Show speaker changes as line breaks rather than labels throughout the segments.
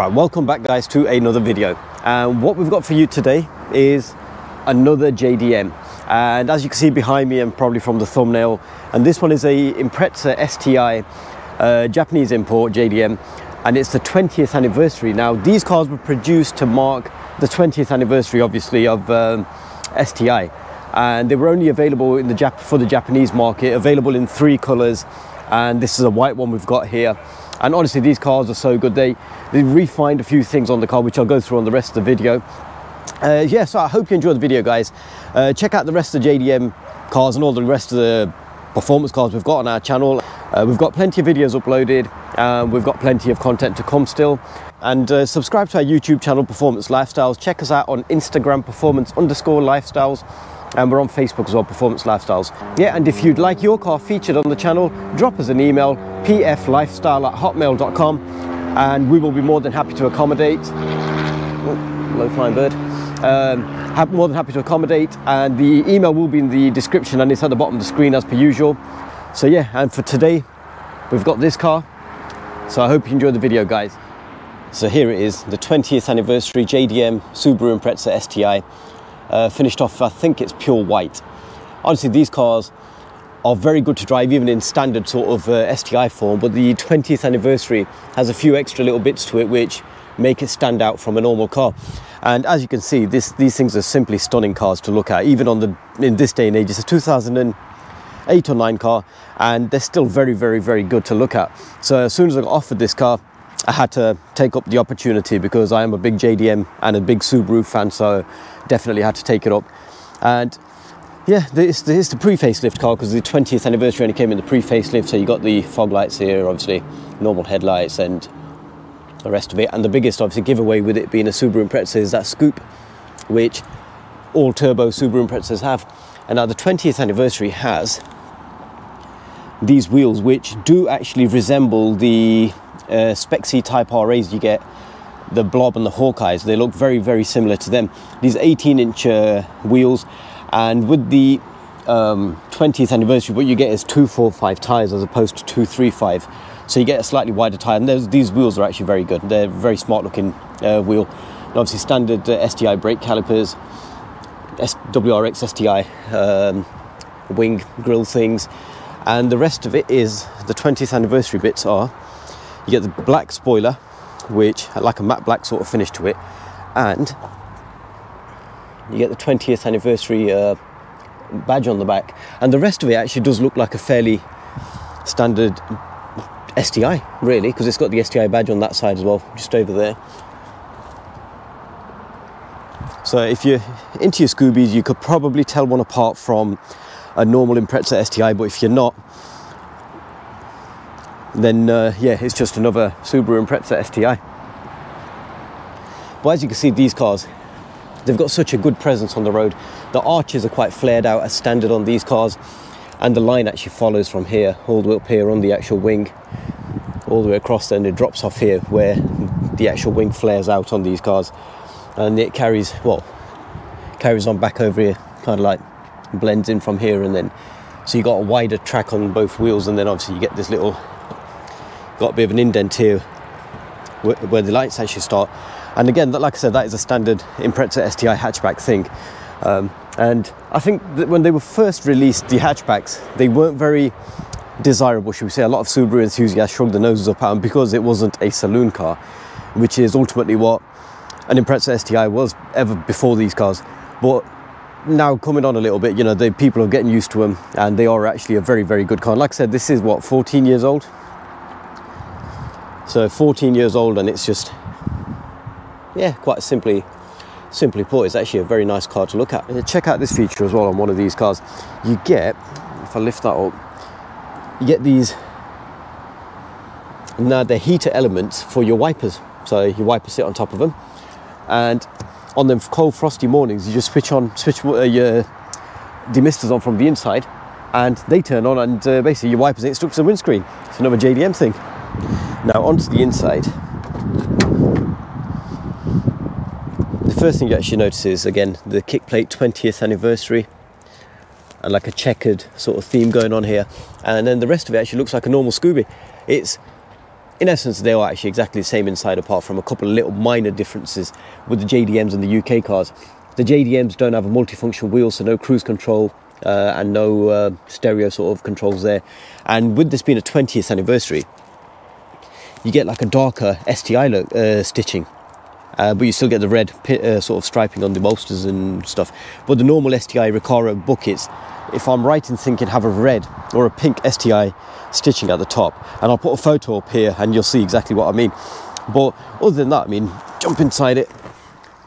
Right, welcome back guys to another video, and what we've got for you today is another JDM. And as you can see behind me, and probably from the thumbnail, and this one is a Impreza STI, Japanese import JDM, and it's the 20th anniversary. Now these cars were produced to mark the 20th anniversary obviously of STI, and they were only available in for the Japanese market, available in 3 colors, and this is a white one we've got here. And honestly, these cars are so good. They refined a few things on the car, which I'll go through on the rest of the video. Yeah, so I hope you enjoyed the video, guys. Check out the rest of the JDM cars and all the rest of the performance cars we've got on our channel. We've got plenty of videos uploaded. We've got plenty of content to come still. And subscribe to our YouTube channel, Performance Lifestyles. Check us out on Instagram, Performance_Lifestyles. And we're on Facebook as well, Performance Lifestyles. Yeah, and if you'd like your car featured on the channel, drop us an email, pflifestyle@hotmail.com, and we will be more than happy to accommodate. Oh, low flying bird. More than happy to accommodate, and the email will be in the description and it's at the bottom of the screen as per usual. So yeah, and for today, we've got this car. So I hope you enjoyed the video, guys. So here it is, the 20th anniversary JDM Subaru Impreza STI. Finished off, I think it's pure white. Honestly, these cars are very good to drive even in standard sort of STI form, but the 20th anniversary has a few extra little bits to it which make it stand out from a normal car. And as you can see, these things are simply stunning cars to look at, even in this day and age. It's a 2008 or 9 car, and they're still very, very, very good to look at. So as soon as I got offered this car, I had to take up the opportunity because I am a big JDM and a big Subaru fan, so definitely had to take it up. And yeah, this is the pre-facelift car because the 20th anniversary only came in the pre-facelift, so you got the fog lights here, obviously normal headlights and the rest of it. And the biggest obviously giveaway with it being a Subaru Impreza is that scoop, which all turbo Subaru Imprezas have. And now the 20th anniversary has these wheels which do actually resemble the Spec C Type RAs you get, the Blob and the Hawkeyes. They look very, very similar to them. These 18-inch wheels, and with the 20th anniversary, what you get is 245 tyres as opposed to 235. So you get a slightly wider tyre, and these wheels are actually very good. They're very smart looking wheel. And obviously standard STI brake calipers, WRX STI wing grille things, and the rest of it is the 20th anniversary bits are, you get the black spoiler, which had like a matte black sort of finish to it, and you get the 20th anniversary badge on the back, and the rest of it actually does look like a fairly standard STI, really, because it's got the STI badge on that side as well, just over there. So if you're into your Scoobies, you could probably tell one apart from a normal Impreza STI, but if you're not, then yeah, it's just another Subaru Impreza STI. But as you can see, these cars, they've got such a good presence on the road. The arches are quite flared out as standard on these cars, and the line actually follows from here all the way up here on the actual wing, all the way across, then it drops off here where the actual wing flares out on these cars, and it carries on back over here, kind of like blends in from here, and then so you got a wider track on both wheels, and then obviously you get this little, got a bit of an indent here where the lights actually start. And again, like I said, that is a standard Impreza STI hatchback thing. And I think that when they were first released, the hatchbacks, they weren't very desirable, should we say. A lot of Subaru enthusiasts shrugged their noses up at them because it wasn't a saloon car, which is ultimately what an Impreza STI was ever before these cars. But now coming on a little bit, you know, people are getting used to them, and they are actually a very, very good car. Like I said, this is what, 14 years old? So 14 years old, and it's just, yeah, quite simply put, it's actually a very nice car to look at. And check out this feature as well on one of these cars. You get, if I lift that up, you get these, now they're heater elements for your wipers. So your wipers sit on top of them, and on them cold frosty mornings, you just switch your demisters on from the inside, and they turn on, and basically your wipers ain't stuck to the windscreen. It's another JDM thing. Now onto the inside, the first thing you actually notice is, again, the kick plate 20th anniversary, and like a checkered sort of theme going on here, and then the rest of it actually looks like a normal Scooby. It's in essence, they are actually exactly the same inside, apart from a couple of little minor differences with the JDMs and the UK cars. The JDMs don't have a multifunction wheel, so no cruise control and no stereo sort of controls there. And with this being a 20th anniversary, you get like a darker STI stitching, but you still get the red sort of striping on the bolsters and stuff. But the normal STI Recaro buckets, if I'm right in thinking, have a red or a pink STI stitching at the top, and I'll put a photo up here and you'll see exactly what I mean. But other than that, I mean, jump inside it,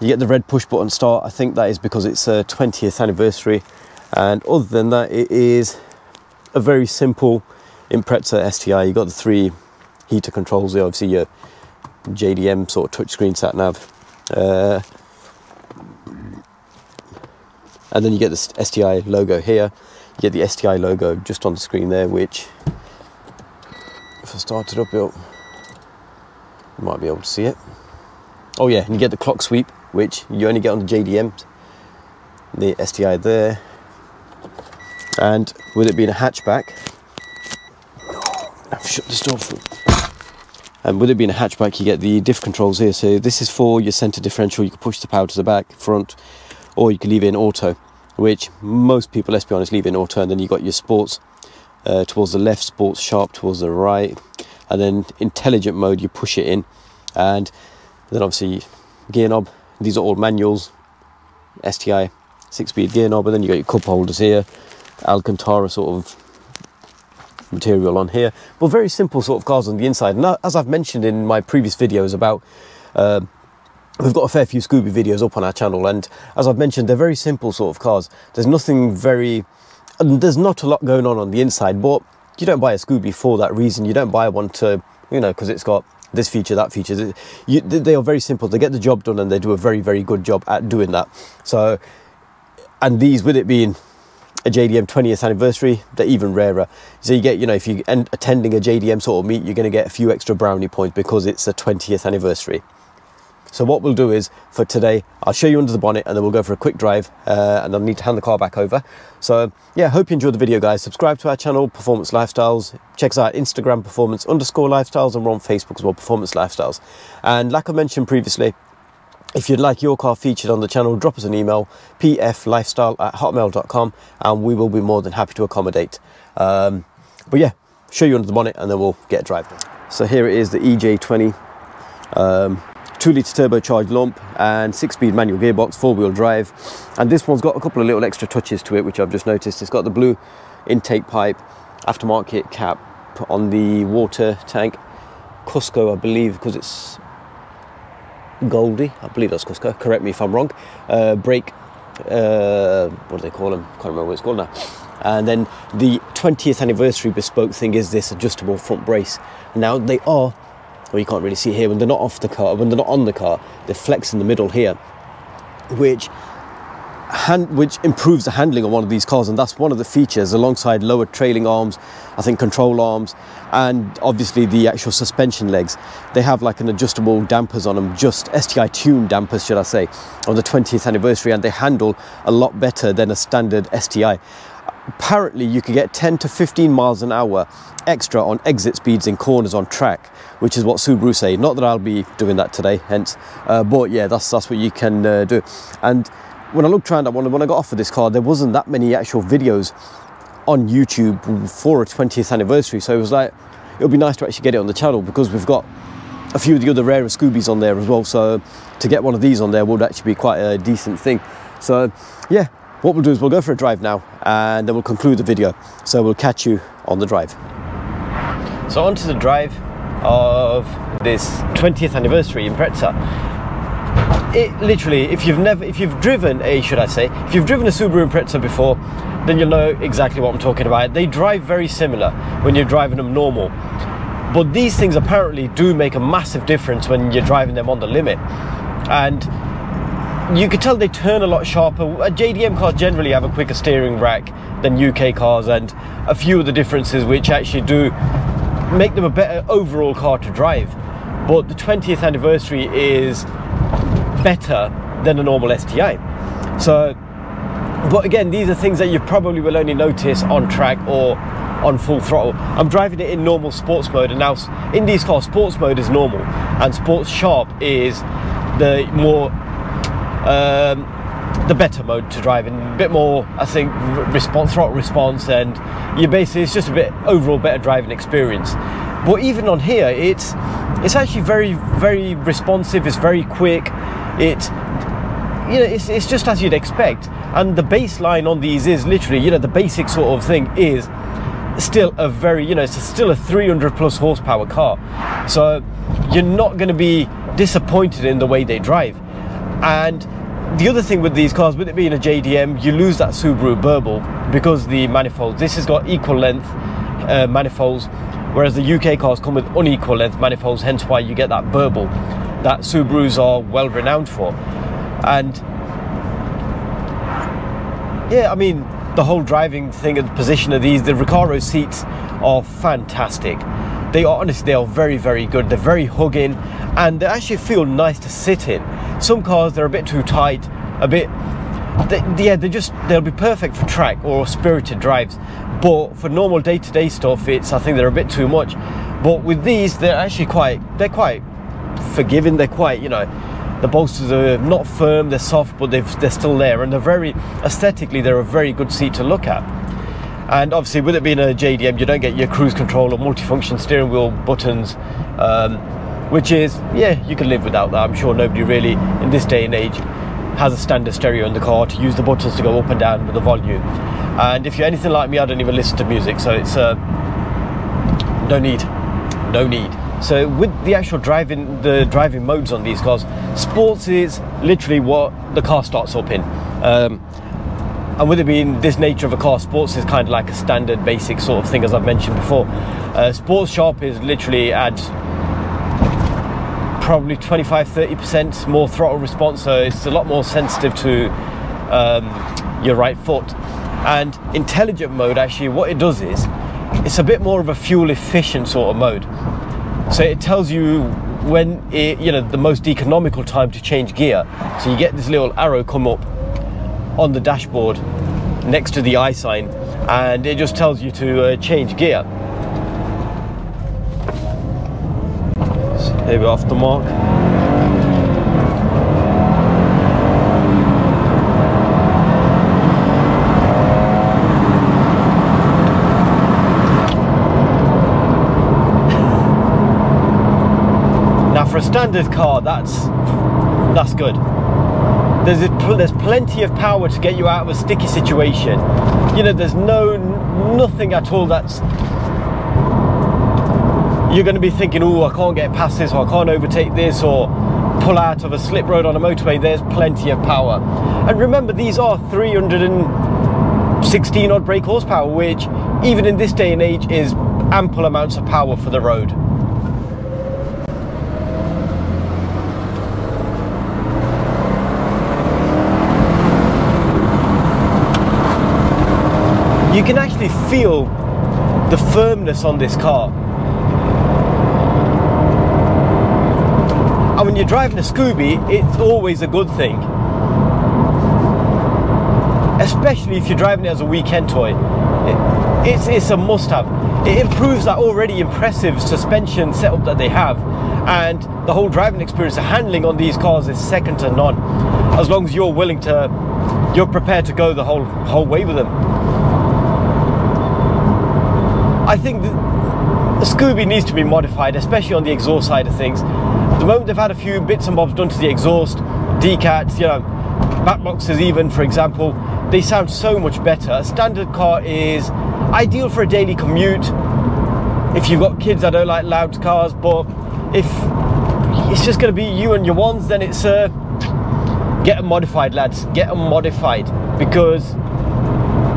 you get the red push button start. I think that is because it's a 20th anniversary, and other than that, it is a very simple Impreza STI. You got the 3 heater controls there, obviously your JDM sort of touchscreen sat nav, and then you get the STI logo here. You get the STI logo just on the screen there, which if I start it up, you might be able to see it. Oh yeah, and you get the clock sweep, which you only get on the JDM. The STI there, and with it being a hatchback, I've shut this door for. And with it being a hatchback, you get the diff controls here. So this is for your centre differential. You can push the power to the back, front, or you can leave it in auto, which most people, let's be honest, leave it in auto. And then you've got your sports towards the left, sports sharp towards the right, and then intelligent mode, you push it in. And then obviously gear knob, these are all manuals, STI 6-speed gear knob, and then you got your cup holders here, Alcantara sort of material on here, but very simple sort of cars on the inside. And as I've mentioned in my previous videos about, we've got a fair few Scooby videos up on our channel, and as I've mentioned, they're very simple sort of cars. There's nothing very, there's not a lot going on the inside, but you don't buy a Scooby for that reason. You don't buy one to, you know, because it's got this feature, that feature. They are very simple. They get the job done, and they do a very, very good job at doing that. So, and these, with it being a JDM 20th anniversary, they're even rarer. So you get, you know, if you're attending a JDM sort of meet, you're going to get a few extra brownie points because it's a 20th anniversary. So what we'll do is, for today, I'll show you under the bonnet and then we'll go for a quick drive, and I'll need to hand the car back over. So yeah, hope you enjoyed the video, guys. Subscribe to our channel, Performance Lifestyles. Check us out Instagram, Performance_Lifestyles, and we're on Facebook as well, Performance Lifestyles. And like I mentioned previously, if you'd like your car featured on the channel, drop us an email, pflifestyle@hotmail.com, and we will be more than happy to accommodate. But yeah, show you under the bonnet and then we'll get a drive done. So here it is, the EJ20, 2-litre turbocharged lump and 6-speed manual gearbox, 4-wheel drive. And this one's got a couple of little extra touches to it, which I've just noticed. It's got the blue intake pipe, aftermarket cap on the water tank, Cusco, I believe, because it's Goldie, I believe that's Cusco, correct me if I'm wrong. Brake, what do they call them? Can't remember what it's called now. And then the 20th anniversary bespoke thing is this adjustable front brace. Now they are, well, you can't really see it here, when they're not off the car, when they're not on the car, they flex in the middle here, which improves the handling of one of these cars. And that's one of the features, alongside lower trailing arms, I think control arms, and obviously the actual suspension legs. They have like an adjustable dampers on them, just STI tuned dampers, should I say, on the 20th anniversary, and they handle a lot better than a standard STI. Apparently you could get 10 to 15 miles an hour extra on exit speeds in corners on track, which is what Subaru say. Not that I'll be doing that today, hence, but yeah, that's what you can do. And when I looked around at when I got offered this car, there wasn't that many actual videos on YouTube for a 20th anniversary, so it was like, it would be nice to actually get it on the channel, because we've got a few of the other rarer Scoobies on there as well, so to get one of these on there would actually be quite a decent thing. So yeah, what we'll do is we'll go for a drive now and then we'll conclude the video, so we'll catch you on the drive. So on to the drive of this 20th anniversary Impreza. It literally, if you've driven a Subaru Impreza before, then you'll know exactly what I'm talking about. They drive very similar when you're driving them normal, but these things apparently do make a massive difference when you're driving them on the limit. And you could tell they turn a lot sharper. JDM cars generally have a quicker steering rack than UK cars, and a few of the differences which actually do make them a better overall car to drive. But the 20th anniversary is better than a normal STI. So, but again, these are things that you probably will only notice on track or on full throttle. I'm driving it in normal sports mode, and now in these cars sports mode is normal and sports sharp is the more the better mode to drive in. A bit more, I think, throttle response, and you basically, it's just a bit overall better driving experience. But even on here, it's actually very responsive. It's very quick. It's, you know, it's just as you'd expect. And the baseline on these is literally, you know, the basic sort of thing is still a very, you know, it's still a 300 plus horsepower car. So you're not going to be disappointed in the way they drive. And the other thing with these cars, with it being a JDM, you lose that Subaru burble because the manifolds. This has got equal length manifolds, whereas the UK cars come with unequal length manifolds, hence why you get that burble that Subarus are well renowned for. And yeah, I mean, the whole driving thing and the position of these, the Recaro seats are fantastic. They are, honestly, they are very good. They're very hugging, and they actually feel nice to sit in. Some cars, they're a bit too tight, they'll be perfect for track or spirited drives, but for normal day-to-day stuff, I think they're a bit too much. But with these, they're actually quite forgiving. They're quite, you know, the bolsters are not firm, they're soft, but they're still there, and they're very aesthetically, they're a very good seat to look at. And obviously, with it being a JDM, you don't get your cruise control or multifunction steering wheel buttons, which is, yeah, you can live without that. I'm sure nobody really in this day and age has a standard stereo in the car to use the buttons to go up and down with the volume. And if you're anything like me, I don't even listen to music, so it's no need. So with the actual the driving modes on these cars, sports is literally what the car starts up in. And with it being this nature of a car, sports is kind of like a standard basic sort of thing, as I've mentioned before. Sports sharp is literally adds probably 25-30% more throttle response, so it's a lot more sensitive to your right foot. And intelligent mode, actually what it does is it's a bit more of a fuel efficient sort of mode. So it tells you when the most economical time to change gear. So you get this little arrow come up on the dashboard next to the I sign, and it just tells you to change gear. So here we're off the mark. Now for a standard car, that's good. There's plenty of power to get you out of a sticky situation. You know, there's nothing at all that's you're going to be thinking, oh, I can't get past this, or I can't overtake this, or pull out of a slip road on a motorway. There's plenty of power. And remember, these are 316 odd brake horsepower, which even in this day and age is ample amounts of power for the road. You can actually feel the firmness on this car. And when you're driving a Scooby, it's always a good thing. Especially if you're driving it as a weekend toy. It's a must-have. It improves that already impressive suspension setup that they have. And the whole driving experience, the handling on these cars is second to none. As long as you're prepared to go the whole way with them. I think the Scooby needs to be modified, especially on the exhaust side of things. At the moment, they've had a few bits and bobs done to the exhaust, decats, you know, back boxes even, for example. They sound so much better. A standard car is ideal for a daily commute. If you've got kids that don't like loud cars, but if it's just going to be you and your ones, then it's get them modified, lads. Get them modified, because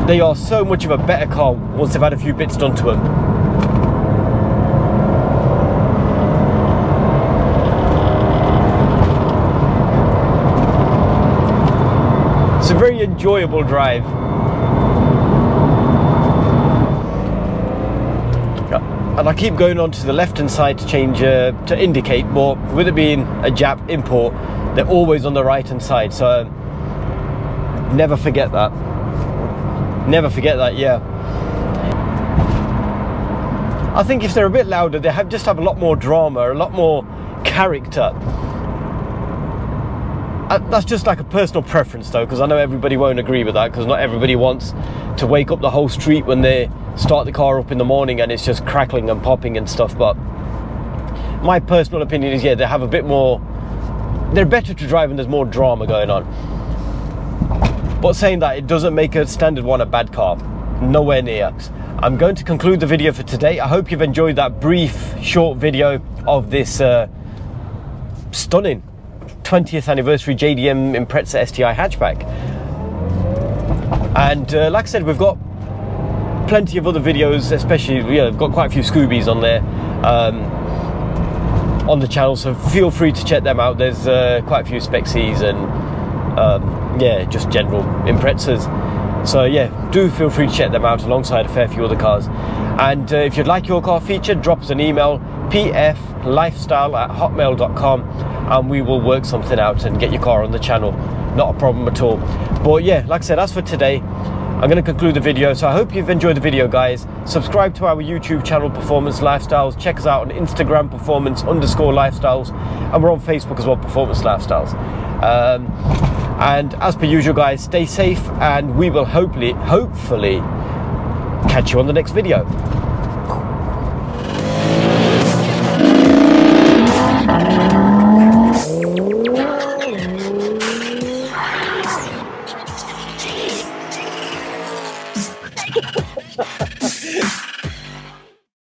they are so much of a better car once they've had a few bits done to them. It's a very enjoyable drive. And I keep going on to the left hand side to change to indicate, but with it being a Jap import, they're always on the right hand side, so never forget that. Never forget that, yeah. I think if they're a bit louder, they just have a lot more drama, a lot more character. That's just like a personal preference though, because I know everybody won't agree with that, because not everybody wants to wake up the whole street when they start the car up in the morning and it's just crackling and popping and stuff. But my personal opinion is, yeah, they have a bit more, they're better to drive and there's more drama going on. But saying that, it doesn't make a standard one a bad car, nowhere near. I'm going to conclude the video for today. I hope you've enjoyed that brief short video of this stunning 20th anniversary JDM Impreza STI hatchback. And like I said, we've got plenty of other videos, especially, yeah, I've got quite a few Scoobies on there on the channel, so feel free to check them out. There's quite a few Spexies and yeah, just general Imprezas. So yeah, do feel free to check them out alongside a fair few other cars. And if you'd like your car featured, drop us an email, pflifestyle@hotmail.com, and we will work something out and get your car on the channel. Not a problem at all. But yeah, like I said, as for today, I'm going to conclude the video. So I hope you've enjoyed the video, guys. Subscribe to our YouTube channel, Performance Lifestyles. Check us out on Instagram, performance_lifestyles, and we're on Facebook as well, Performance Lifestyles. And as per usual, guys, stay safe, and we will hopefully catch you on the next video.